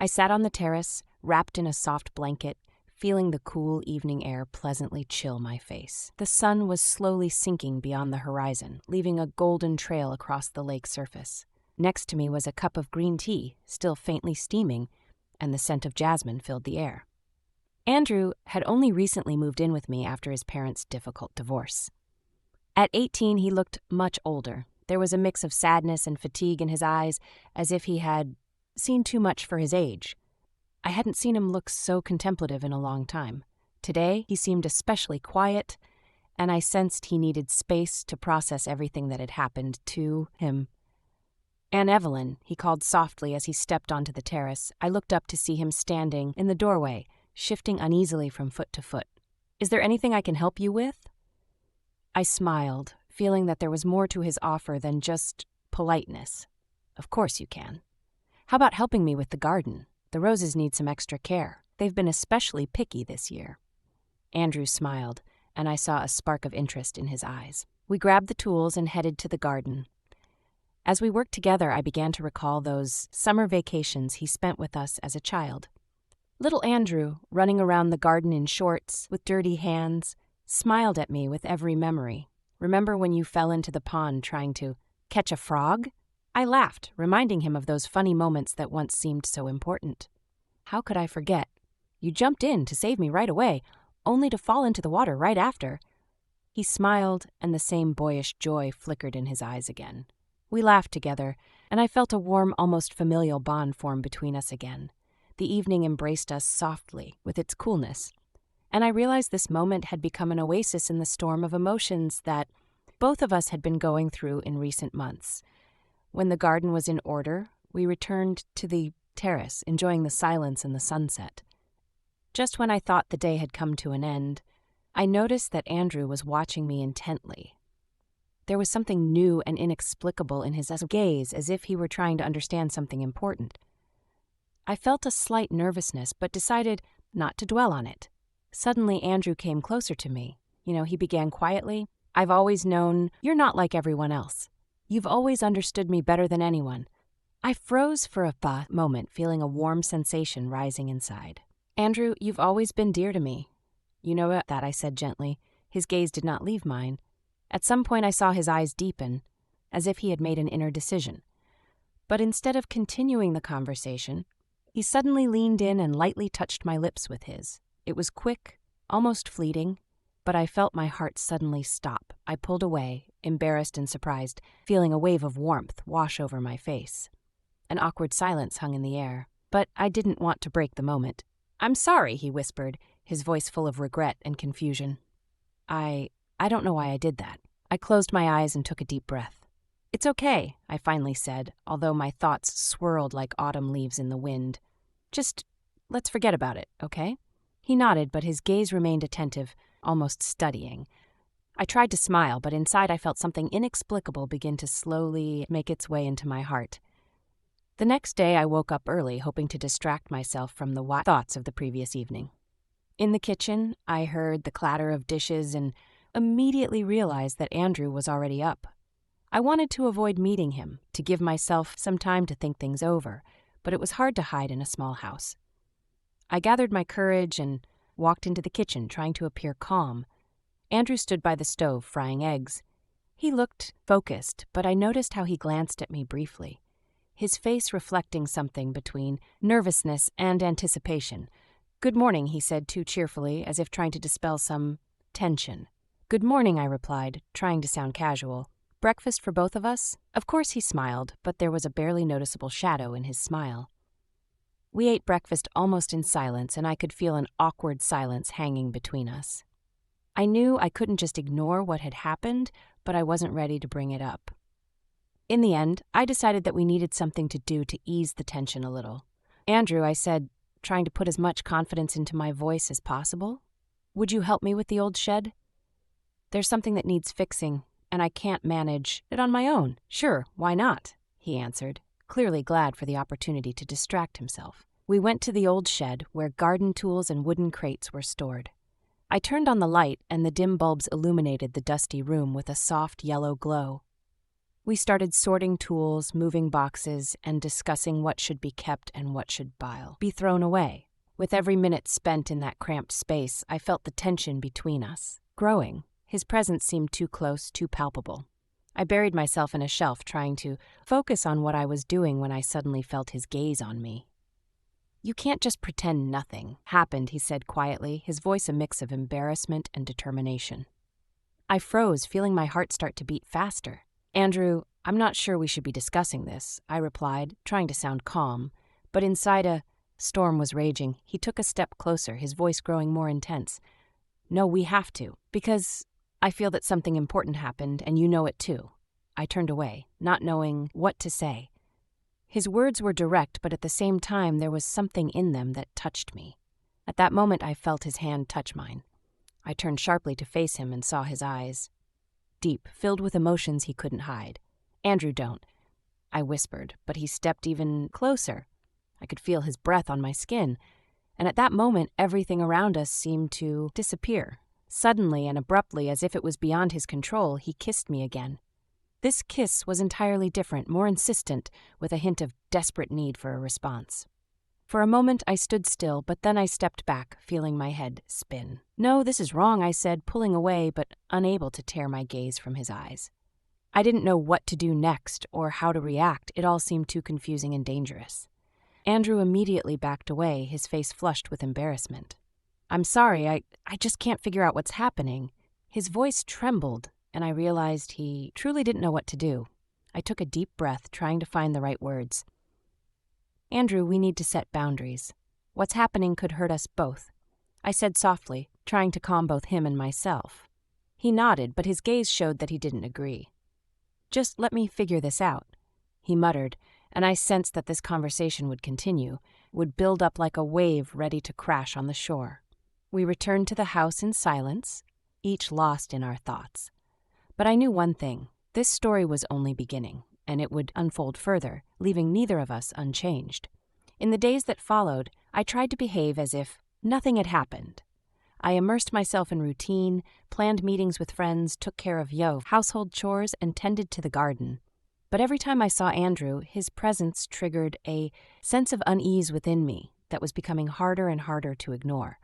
I sat on the terrace, wrapped in a soft blanket, feeling the cool evening air pleasantly chill my face. The sun was slowly sinking beyond the horizon, leaving a golden trail across the lake surface. Next to me was a cup of green tea, still faintly steaming, and the scent of jasmine filled the air. Andrew had only recently moved in with me after his parents' difficult divorce. At 18, he looked much older. There was a mix of sadness and fatigue in his eyes, as if he had seen too much for his age. I hadn't seen him look so contemplative in a long time. Today, he seemed especially quiet, and I sensed he needed space to process everything that had happened to him. "Aunt Evelyn," he called softly as he stepped onto the terrace. I looked up to see him standing in the doorway, shifting uneasily from foot to foot. "Is there anything I can help you with?" I smiled, feeling that there was more to his offer than just politeness. "Of course you can. How about helping me with the garden? The roses need some extra care. They've been especially picky this year." Andrew smiled, and I saw a spark of interest in his eyes. We grabbed the tools and headed to the garden. As we worked together, I began to recall those summer vacations he spent with us as a child. Little Andrew, running around the garden in shorts, with dirty hands, smiled at me with every memory. "Remember when you fell into the pond trying to catch a frog?" I laughed, reminding him of those funny moments that once seemed so important. "How could I forget? You jumped in to save me right away, only to fall into the water right after." He smiled, and the same boyish joy flickered in his eyes again. We laughed together, and I felt a warm, almost familial bond form between us again. The evening embraced us softly with its coolness, and I realized this moment had become an oasis in the storm of emotions that both of us had been going through in recent months. When the garden was in order, we returned to the terrace, enjoying the silence and the sunset. Just when I thought the day had come to an end, I noticed that Andrew was watching me intently. There was something new and inexplicable in his gaze, as if he were trying to understand something important. I felt a slight nervousness, but decided not to dwell on it. Suddenly, Andrew came closer to me. He began quietly. "I've always known you're not like everyone else. You've always understood me better than anyone." I froze for a moment, feeling a warm sensation rising inside. "Andrew, you've always been dear to me." "You know that," I said gently. His gaze did not leave mine. At some point I saw his eyes deepen, as if he had made an inner decision. But instead of continuing the conversation, he suddenly leaned in and lightly touched my lips with his. It was quick, almost fleeting, but I felt my heart suddenly stop. I pulled away, embarrassed and surprised, feeling a wave of warmth wash over my face. An awkward silence hung in the air, but I didn't want to break the moment. "I'm sorry," he whispered, his voice full of regret and confusion. I don't know why I did that." I closed my eyes and took a deep breath. "It's okay," I finally said, although my thoughts swirled like autumn leaves in the wind. "Just let's forget about it, okay?" He nodded, but his gaze remained attentive, almost studying. I tried to smile, but inside I felt something inexplicable begin to slowly make its way into my heart. The next day I woke up early, hoping to distract myself from the thoughts of the previous evening. In the kitchen, I heard the clatter of dishes and immediately realized that Andrew was already up. I wanted to avoid meeting him, to give myself some time to think things over, but it was hard to hide in a small house. I gathered my courage and walked into the kitchen, trying to appear calm. Andrew stood by the stove, frying eggs. He looked focused, but I noticed how he glanced at me briefly, his face reflecting something between nervousness and anticipation. "Good morning," he said too cheerfully, as if trying to dispel some tension. "Good morning," I replied, trying to sound casual. "Breakfast for both of us?" Of course he smiled, but there was a barely noticeable shadow in his smile. We ate breakfast almost in silence, and I could feel an awkward silence hanging between us. I knew I couldn't just ignore what had happened, but I wasn't ready to bring it up. In the end, I decided that we needed something to do to ease the tension a little. "Andrew," I said, trying to put as much confidence into my voice as possible, "would you help me with the old shed? There's something that needs fixing, and I can't manage it on my own." "Sure, why not?" he answered, clearly glad for the opportunity to distract himself. We went to the old shed where garden tools and wooden crates were stored. I turned on the light, and the dim bulbs illuminated the dusty room with a soft yellow glow. We started sorting tools, moving boxes, and discussing what should be kept and what should be thrown away. With every minute spent in that cramped space, I felt the tension between us growing. His presence seemed too close, too palpable. I buried myself in a shelf, trying to focus on what I was doing when I suddenly felt his gaze on me. "You can't just pretend nothing happened," he said quietly, his voice a mix of embarrassment and determination. I froze, feeling my heart start to beat faster. "Andrew, I'm not sure we should be discussing this," I replied, trying to sound calm, but inside a storm was raging. He took a step closer, his voice growing more intense. "No, we have to, because I feel that something important happened, and you know it too." I turned away, not knowing what to say. His words were direct, but at the same time there was something in them that touched me. At that moment I felt his hand touch mine. I turned sharply to face him and saw his eyes. Deep, filled with emotions he couldn't hide. "Andrew, don't," I whispered, but he stepped even closer. I could feel his breath on my skin, and at that moment everything around us seemed to disappear. Suddenly and abruptly, as if it was beyond his control, he kissed me again. This kiss was entirely different, more insistent, with a hint of desperate need for a response. For a moment I stood still, but then I stepped back, feeling my head spin. "No, this is wrong," I said, pulling away but unable to tear my gaze from his eyes. I didn't know what to do next or how to react. It all seemed too confusing and dangerous. Andrew immediately backed away, his face flushed with embarrassment. "I'm sorry, I just can't figure out what's happening." His voice trembled, and I realized he truly didn't know what to do. I took a deep breath, trying to find the right words. "Andrew, we need to set boundaries. What's happening could hurt us both," I said softly, trying to calm both him and myself. He nodded, but his gaze showed that he didn't agree. "Just let me figure this out," he muttered, and I sensed that this conversation would continue, would build up like a wave ready to crash on the shore. We returned to the house in silence, each lost in our thoughts. But I knew one thing. This story was only beginning, and it would unfold further, leaving neither of us unchanged. In the days that followed, I tried to behave as if nothing had happened. I immersed myself in routine, planned meetings with friends, took care of household chores, and tended to the garden. But every time I saw Andrew, his presence triggered a sense of unease within me that was becoming harder and harder to ignore.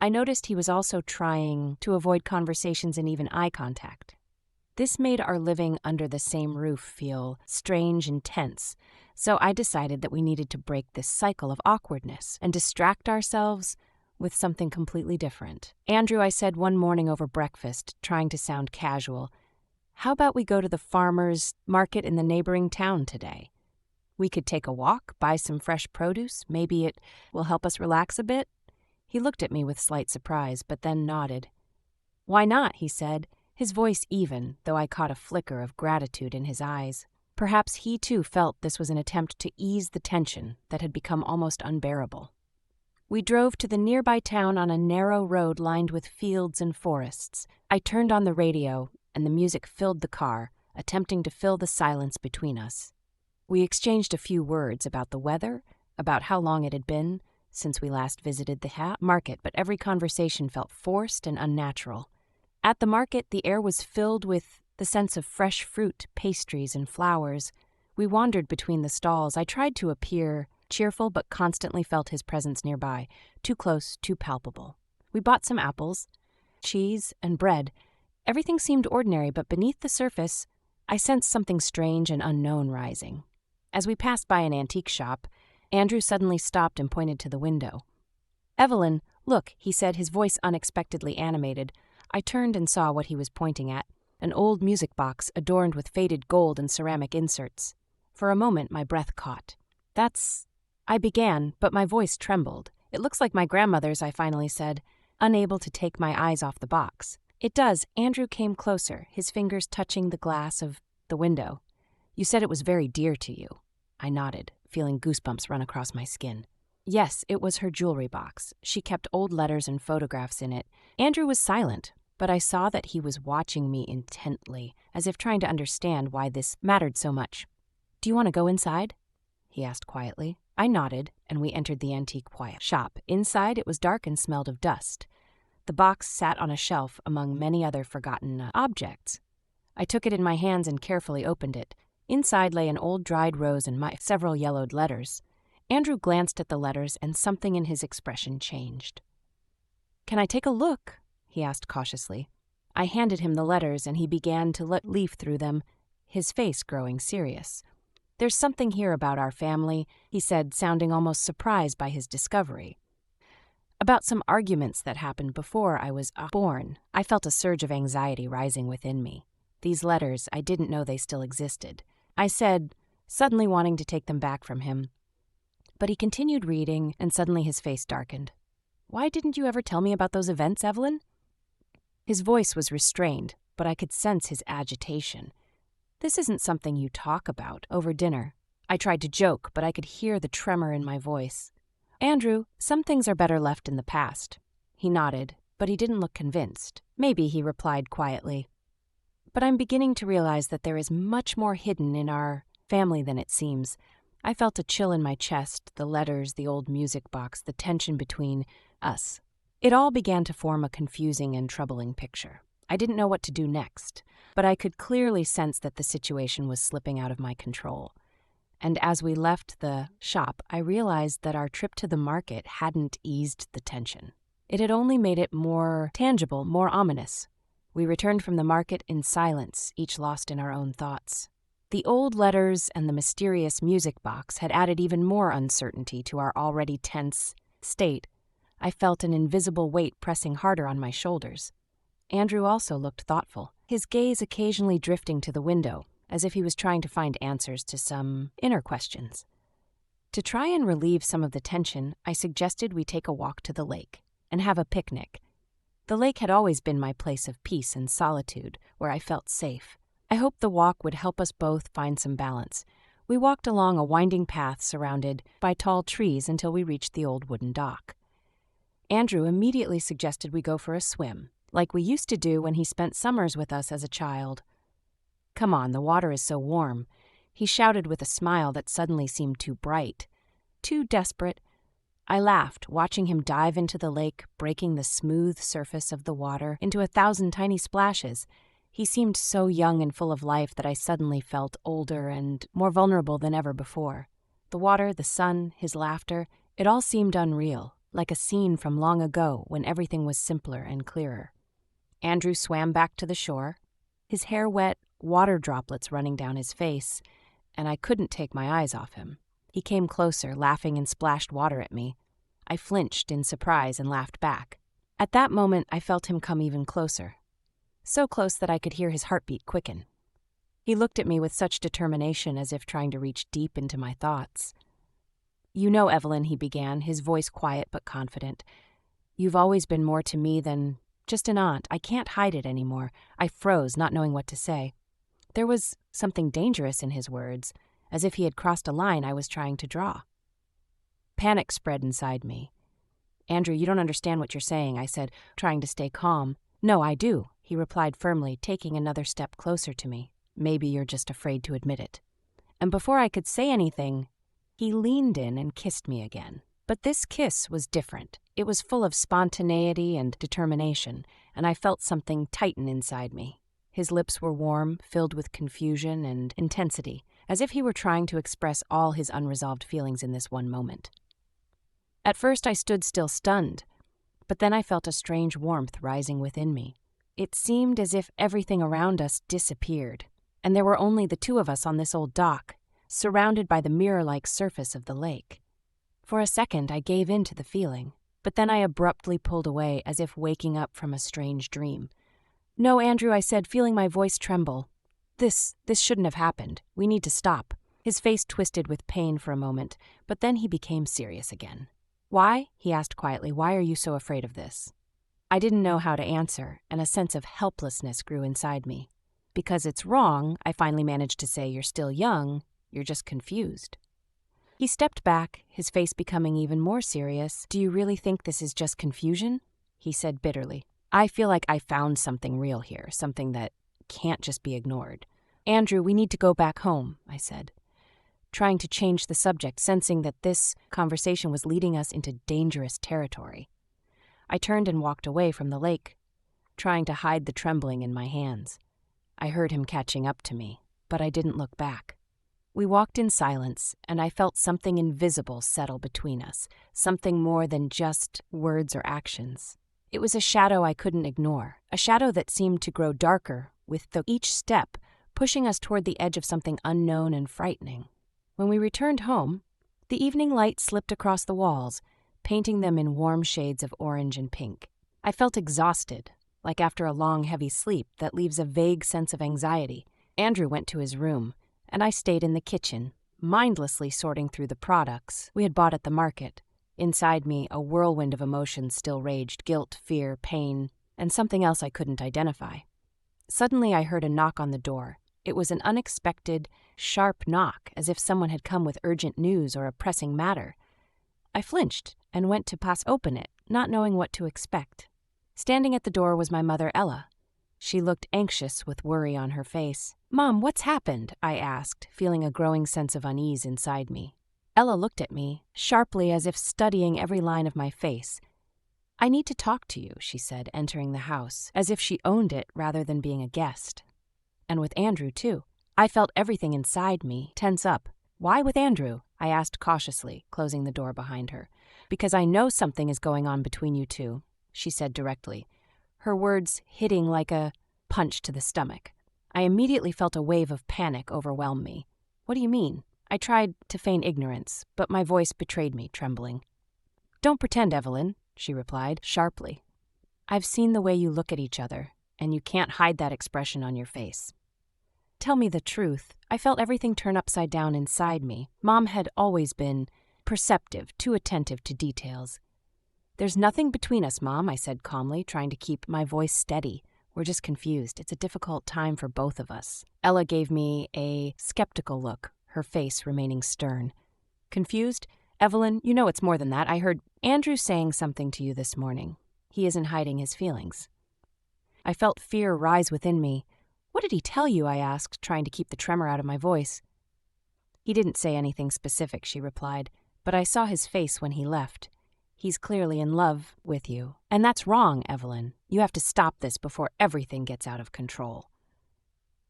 I noticed he was also trying to avoid conversations and even eye contact. This made our living under the same roof feel strange and tense, so I decided that we needed to break this cycle of awkwardness and distract ourselves with something completely different. "Andrew," I said one morning over breakfast, trying to sound casual, "how about we go to the farmer's market in the neighboring town today? We could take a walk, buy some fresh produce, maybe it will help us relax a bit." He looked at me with slight surprise, but then nodded. "Why not?" he said, his voice even, though I caught a flicker of gratitude in his eyes. Perhaps he too felt this was an attempt to ease the tension that had become almost unbearable. We drove to the nearby town on a narrow road lined with fields and forests. I turned on the radio, and the music filled the car, attempting to fill the silence between us. We exchanged a few words about the weather, about how long it had been since we last visited the market, but every conversation felt forced and unnatural. At the market, the air was filled with the sense of fresh fruit, pastries, and flowers. We wandered between the stalls. I tried to appear cheerful, but constantly felt his presence nearby, too close, too palpable. We bought some apples, cheese, and bread. Everything seemed ordinary, but beneath the surface, I sensed something strange and unknown rising. As we passed by an antique shop, Andrew suddenly stopped and pointed to the window. "Evelyn, look," he said, his voice unexpectedly animated. I turned and saw what he was pointing at, an old music box adorned with faded gold and ceramic inserts. For a moment, my breath caught. I began, but my voice trembled. "It looks like my grandmother's," I finally said, unable to take my eyes off the box. "It does." Andrew came closer, his fingers touching the glass of the window. "You said it was very dear to you." I nodded, feeling goosebumps run across my skin. Yes, it was her jewelry box. She kept old letters and photographs in it. Andrew was silent, but I saw that he was watching me intently, as if trying to understand why this mattered so much. "Do you want to go inside?" he asked quietly. I nodded, and we entered the antique shop. Inside, it was dark and smelled of dust. The box sat on a shelf among many other forgotten objects. I took it in my hands and carefully opened it. Inside lay an old dried rose and several yellowed letters. Andrew glanced at the letters and something in his expression changed. "Can I take a look?" he asked cautiously. I handed him the letters and he began to leaf through them, his face growing serious. "There's something here about our family," he said, sounding almost surprised by his discovery. "About some arguments that happened before I was born." I felt a surge of anxiety rising within me. These letters, I didn't know they still existed. I said, suddenly wanting to take them back from him. But he continued reading, and suddenly his face darkened. "Why didn't you ever tell me about those events, Evelyn?" His voice was restrained, but I could sense his agitation. "This isn't something you talk about over dinner." I tried to joke, but I could hear the tremor in my voice. "Andrew, some things are better left in the past." He nodded, but he didn't look convinced. "Maybe," he replied quietly. "But I'm beginning to realize that there is much more hidden in our family than it seems." I felt a chill in my chest, the letters, the old music box, the tension between us. It all began to form a confusing and troubling picture. I didn't know what to do next, but I could clearly sense that the situation was slipping out of my control. And as we left the shop, I realized that our trip to the market hadn't eased the tension. It had only made it more tangible, more ominous. We returned from the market in silence, each lost in our own thoughts. The old letters and the mysterious music box had added even more uncertainty to our already tense state. I felt an invisible weight pressing harder on my shoulders. Andrew also looked thoughtful, his gaze occasionally drifting to the window, as if he was trying to find answers to some inner questions. To try and relieve some of the tension, I suggested we take a walk to the lake and have a picnic. The lake had always been my place of peace and solitude, where I felt safe. I hoped the walk would help us both find some balance. We walked along a winding path surrounded by tall trees until we reached the old wooden dock. Andrew immediately suggested we go for a swim, like we used to do when he spent summers with us as a child. "Come on, the water is so warm," he shouted with a smile that suddenly seemed too bright, too desperate. I laughed, watching him dive into the lake, breaking the smooth surface of the water into 1,000 tiny splashes. He seemed so young and full of life that I suddenly felt older and more vulnerable than ever before. The water, the sun, his laughter, it all seemed unreal, like a scene from long ago when everything was simpler and clearer. Andrew swam back to the shore, his hair wet, water droplets running down his face, and I couldn't take my eyes off him. He came closer, laughing, and splashed water at me. I flinched in surprise and laughed back. At that moment, I felt him come even closer, so close that I could hear his heartbeat quicken. He looked at me with such determination, as if trying to reach deep into my thoughts. "You know, Evelyn," he began, his voice quiet but confident, "you've always been more to me than just an aunt. I can't hide it anymore." I froze, not knowing what to say. There was something dangerous in his words, as if he had crossed a line I was trying to draw. Panic spread inside me. "Andrew, you don't understand what you're saying," I said, trying to stay calm. "No, I do," he replied firmly, taking another step closer to me. "Maybe you're just afraid to admit it." And before I could say anything, he leaned in and kissed me again. But this kiss was different. It was full of spontaneity and determination, and I felt something tighten inside me. His lips were warm, filled with confusion and intensity, as if he were trying to express all his unresolved feelings in this one moment. At first I stood still stunned, but then I felt a strange warmth rising within me. It seemed as if everything around us disappeared, and there were only the two of us on this old dock, surrounded by the mirror-like surface of the lake. For a second I gave in to the feeling, but then I abruptly pulled away as if waking up from a strange dream. "No, Andrew," I said, feeling my voice tremble. This shouldn't have happened. We need to stop." His face twisted with pain for a moment, but then he became serious again. "Why?" he asked quietly. "Why are you so afraid of this?" I didn't know how to answer, and a sense of helplessness grew inside me. "Because it's wrong," I finally managed to say. "You're still young. You're just confused." He stepped back, his face becoming even more serious. "Do you really think this is just confusion?" he said bitterly. "I feel like I found something real here, something that can't just be ignored." "Andrew, we need to go back home," I said, trying to change the subject, sensing that this conversation was leading us into dangerous territory. I turned and walked away from the lake, trying to hide the trembling in my hands. I heard him catching up to me, but I didn't look back. We walked in silence, and I felt something invisible settle between us, something more than just words or actions. It was a shadow I couldn't ignore, a shadow that seemed to grow darker with each step, pushing us toward the edge of something unknown and frightening. When we returned home, the evening light slipped across the walls, painting them in warm shades of orange and pink. I felt exhausted, like after a long, heavy sleep that leaves a vague sense of anxiety. Andrew went to his room, and I stayed in the kitchen, mindlessly sorting through the products we had bought at the market. Inside me, a whirlwind of emotions still raged: guilt, fear, pain, and something else I couldn't identify. Suddenly, I heard a knock on the door. It was an unexpected, sharp knock, as if someone had come with urgent news or a pressing matter. I flinched and went to open it, not knowing what to expect. Standing at the door was my mother, Ella. She looked anxious with worry on her face. "Mom, what's happened?" I asked, feeling a growing sense of unease inside me. Ella looked at me, sharply, as if studying every line of my face. "I need to talk to you," she said, entering the house, as if she owned it rather than being a guest. And with Andrew, too. I felt everything inside me tense up. "Why with Andrew?" I asked cautiously, closing the door behind her. "Because I know something is going on between you two," she said directly, her words hitting like a punch to the stomach. I immediately felt a wave of panic overwhelm me. "What do you mean?" I tried to feign ignorance, but my voice betrayed me, trembling. "Don't pretend, Evelyn," she replied, sharply. "I've seen the way you look at each other, and you can't hide that expression on your face. Tell me the truth." I felt everything turn upside down inside me. Mom had always been perceptive, too attentive to details. "There's nothing between us, Mom," I said calmly, trying to keep my voice steady. "We're just confused. It's a difficult time for both of us." Ella gave me a skeptical look, her face remaining stern. "Confused? Evelyn, you know it's more than that. I heard Andrew saying something to you this morning. He isn't hiding his feelings." I felt fear rise within me. "What did he tell you?" I asked, trying to keep the tremor out of my voice. "He didn't say anything specific," she replied, "but I saw his face when he left. He's clearly in love with you. And that's wrong, Evelyn. You have to stop this before everything gets out of control."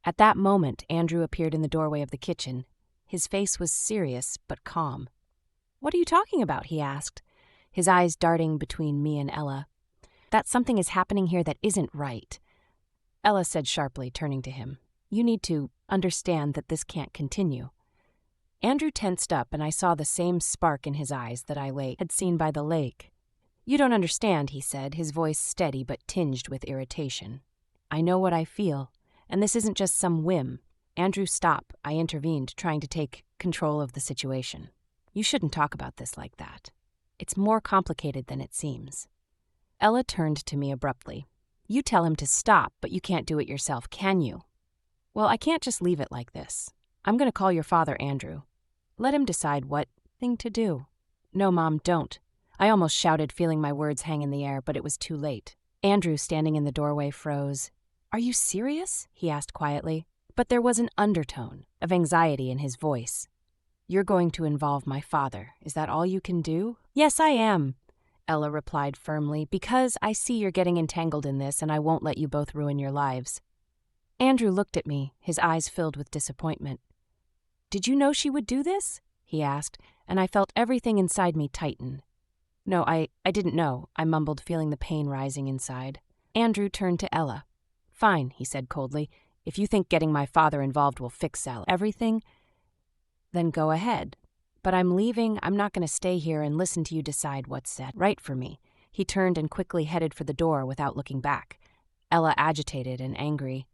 At that moment, Andrew appeared in the doorway of the kitchen. His face was serious but calm. "What are you talking about?" he asked, his eyes darting between me and Ella. "That something is happening here that isn't right," Ella said sharply, turning to him. "You need to understand that this can't continue." Andrew tensed up, and I saw the same spark in his eyes that I had seen by the lake. "You don't understand," he said, his voice steady but tinged with irritation. "I know what I feel, and this isn't just some whim." "Andrew, stop," I intervened, trying to take control of the situation. "You shouldn't talk about this like that. It's more complicated than it seems." Ella turned to me abruptly. "You tell him to stop, but you can't do it yourself, can you?" "Well, I can't just leave it like this. I'm going to call your father, Andrew. Let him decide what thing to do." "No, Mom, don't." I almost shouted, feeling my words hang in the air, but it was too late. Andrew, standing in the doorway, froze. "Are you serious?" he asked quietly, but there was an undertone of anxiety in his voice. "You're going to involve my father. Is that all you can do?" "Yes, I am," Ella replied firmly, "because I see you're getting entangled in this, and I won't let you both ruin your lives." Andrew looked at me, his eyes filled with disappointment. "Did you know she would do this?" he asked, and I felt everything inside me tighten. "No, I didn't know," I mumbled, feeling the pain rising inside. Andrew turned to Ella. "Fine," he said coldly. "If you think getting my father involved will fix everything, then go ahead. But I'm leaving. I'm not going to stay here and listen to you decide what's right for me." He turned and quickly headed for the door without looking back. Ella, agitated and angry,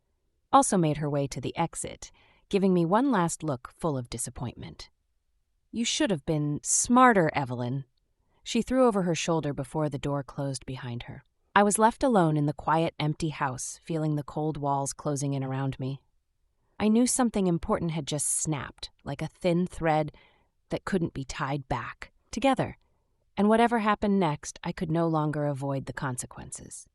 also made her way to the exit, giving me one last look full of disappointment. "You should have been smarter, Evelyn." She threw over her shoulder before the door closed behind her. I was left alone in the quiet, empty house, feeling the cold walls closing in around me. I knew something important had just snapped, like a thin thread that couldn't be tied back together, and whatever happened next, I could no longer avoid the consequences.